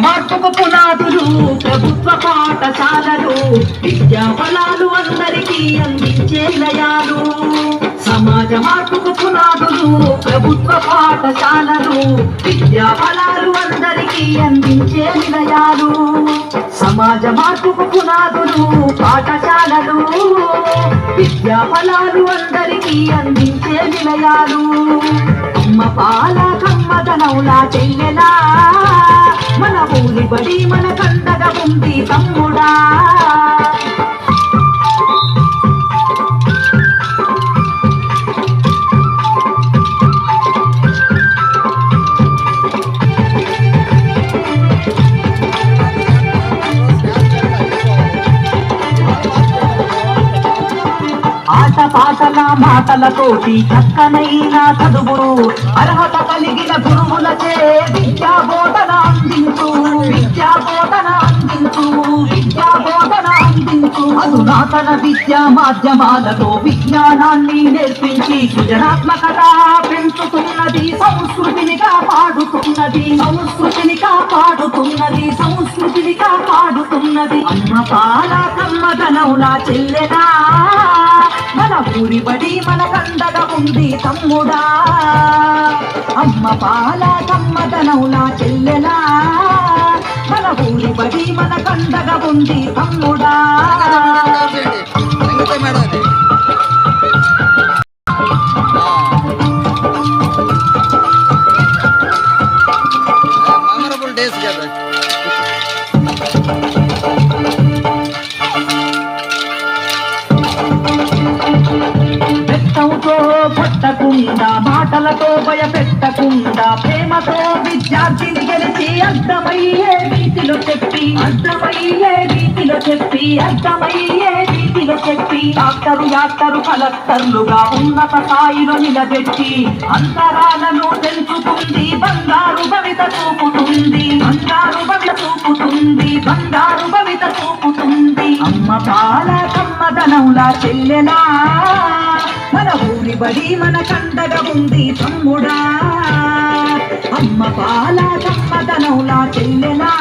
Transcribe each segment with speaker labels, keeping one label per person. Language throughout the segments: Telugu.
Speaker 1: మార్పుకు పునాదులు ప్రభుత్వ పాఠశాలలు, విద్యా ఫలాలు అందరికీ అందించే నిలయాలు. సమాజ మార్పుకు పునాదులు ప్రభుత్వ పాఠశాలలు, విద్యా ఫలాలు అందరికీ అందించే నిలయాలు. సమాజ మార్పుకు పునాదులు పాఠశాలలు, విద్యా ఫలాలు అందరికీ అందించే నిలయాలు. అమ్మ పాల కమ్మదనవులా చెల్లెలా, మన ఊరి బడి మన కండగా ఉంది తమ్ముడా. ఆట పాటల మాటలతోటి చక్కనైన చదువులు, అర్హత కలిగిన గురువులచే విద్యా బోధన అందించు, విద్యా బోధన అందించు, విద్యా బోధన అందించు. అధునాతన విద్యా మాధ్యమాలతో విజ్ఞానాన్ని నేర్పించి సృజనాత్మకత పెంచుతున్నది, సంస్కృతిని కాపాడుతున్నది, సంస్కృతిని కాపాడుతున్నది, సంస్కృతిని కాపాడుతున్నది. అమ్మ పాల కమ్మదనవులా చెల్లెలా, మన ఊరి బడి మన కండగా ఉంది తమ్ముడా. అమ్మ పాల కమ్మదనవులా చెల్లెలా, మన ఊరి బడి మన కండగా ఉంది తమ్ముడా. పెట్టవుతో పట్టకుండా, మాటలతో భయపెట్టకుండా, ప్రేమతో విద్యార్థిని గెలిచి అర్థమయ్యే రీతిలో చెప్పి, అర్థమయ్యే రీతిలో చెప్పి, అర్థమయ్యే రీతిలో చెప్పి, డాక్టరు కలెక్టర్లుగా ఉన్నత స్థాయిలో నిలబెట్టి అంతరాలను తెలుసుకుంది, బంగారు భవిత చూపుతుంది, బంగారు భవిత చూపుతుంది, బంగారు భవిత చూపుతుంది. అమ్మ పాల కమ్మదనవులా చెల్లెలా, మన ఊరి బడి మన కండగా ఉంది తమ్ముడా. అమ్మ పాల కమ్మదనవులా చెల్లెలా,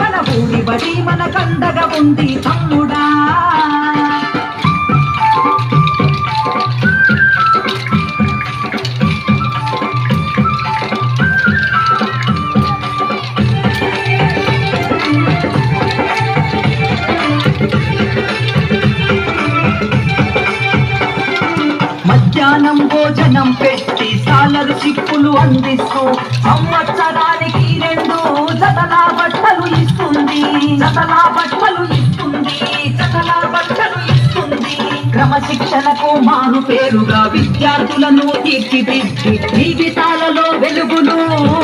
Speaker 1: మన ఊరి బడి మన కండగా ఉంది తమ్ముడా. మధ్యాహ్నం భోజనం పెట్టి సాలరు చిక్కులు అందిస్తూ సంవత్సరానికి 2 జతల బట్టలు ఇస్తుంది, జతల బట్టలు ఇస్తుంది, జతల బట్టలు ఇస్తుంది. క్రమశిక్షణకు మారు పేరుగా విద్యార్థులను తీర్చిదిద్ది జీవితాలలో వెలుగులు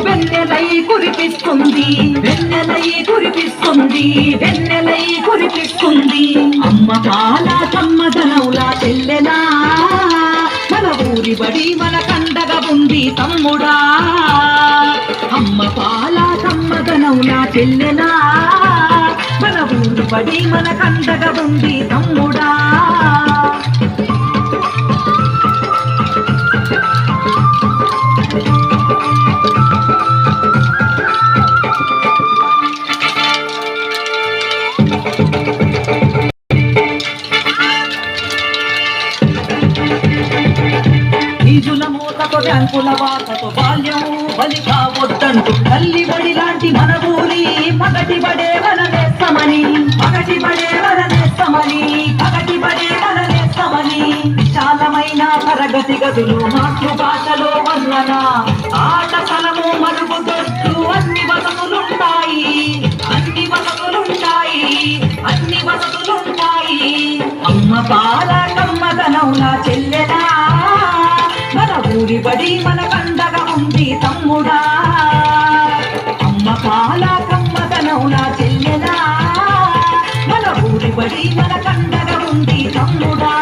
Speaker 1: వెన్నెలై కురిపిస్తుంది, వెన్నెలై కురిపిస్తుంది, వెన్నెలై కురిపిస్తుంది. అమ్మ పాల కమ్మదనవులా చెల్లెలా, మన ఊరి బడి మన కండగా ఉంది తమ్ముడా. అమ్మ పాల కమ్మదనవులా చెల్లెలా, మన ఊరి బడి మన కండగా ఉంది తమ్ముడా. ఫీజుల మూతతో బ్యాంకుల వాతతో బాల్యం బలి కావద్దంటూ తల్లి బడి లాంటి మన ఊరి పగటి బడే వరనేస్తామని, పగటి బడే వరనేస్తామని, పగటి బడే వరనేస్తామని. విశాలమైన తరగతి గదులు, మాతృభాషలో వర్ణన, ఆట స్థలము, మరుగుదొడ్లు, అన్ని వసతులుంటాయి, అన్ని వసతులుంటాయి, అన్ని వసతులుంటాయి. అమ్మ పాల కమ్మదనవులా చెల్లెలా, మన ఊరి బడి మన కండగా ఉంది తమ్ముడా. అమ్మ పాల కమ్మదనవులా చెల్లెలా, మన ఊరి బడి మన కండగా ఉంది తమ్ముడా.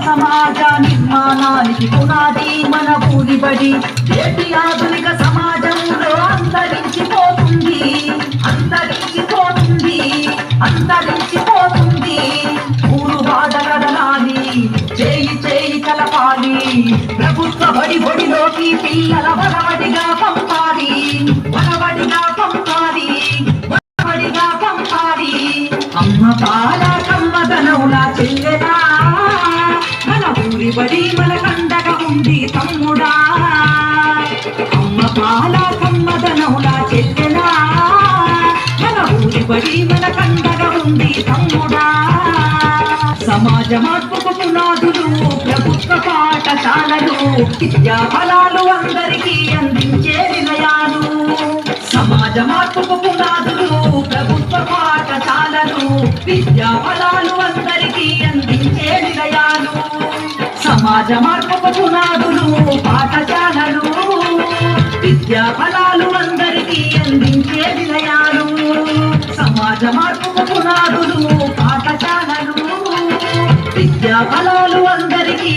Speaker 1: సమాజాన్ని నిర్మాణానికి పునాది మన ఊరిబడి. నేటి ఆధునిక సమాజంలో అంతరించిపోతుంది, అంతరించిపోతుంది, అంతరించిపోతుంది. ఊరు బాధలనాలి, చేయి చేయి కలపాలి. ప్రభుత్వ బడిలోకి పిల్లల వలవడిగా పంపాలి, వలవడిగా పంపాలి, వలవడిగా పంపాలి. అమ్మ పాల కమ్మదనవులా చెల్లెలా, మన ఊరి బడి మన కండగా ఉంది తమ్ముడా. అమ్మ పాల కమ్మదనవులా చెల్లెలా, మన ఊరి బడి మన కండగా ఉంది తమ్ముడా. సమాజ మార్పుకు పునాదులు ప్రభుత్వ పాఠశాలలు, విద్యా ఫలాలు అందరికీ అందించే నిలయాలు. సమాజ మార్పుకు పునాదులు ప్రభుత్వ పాఠశాలలు, విద్యా ఫలాలు అందరికీ అందించే నిలయాలు. సమాజ మార్పుకు పునాదులు పాఠశాలలు, విద్యా ఫలాలు అందరికీ అందించే నిలయాలు. సమాజ మార్పుకు పునాదులు పాఠశాలలు, విద్యా ఫలాలు అందరికీ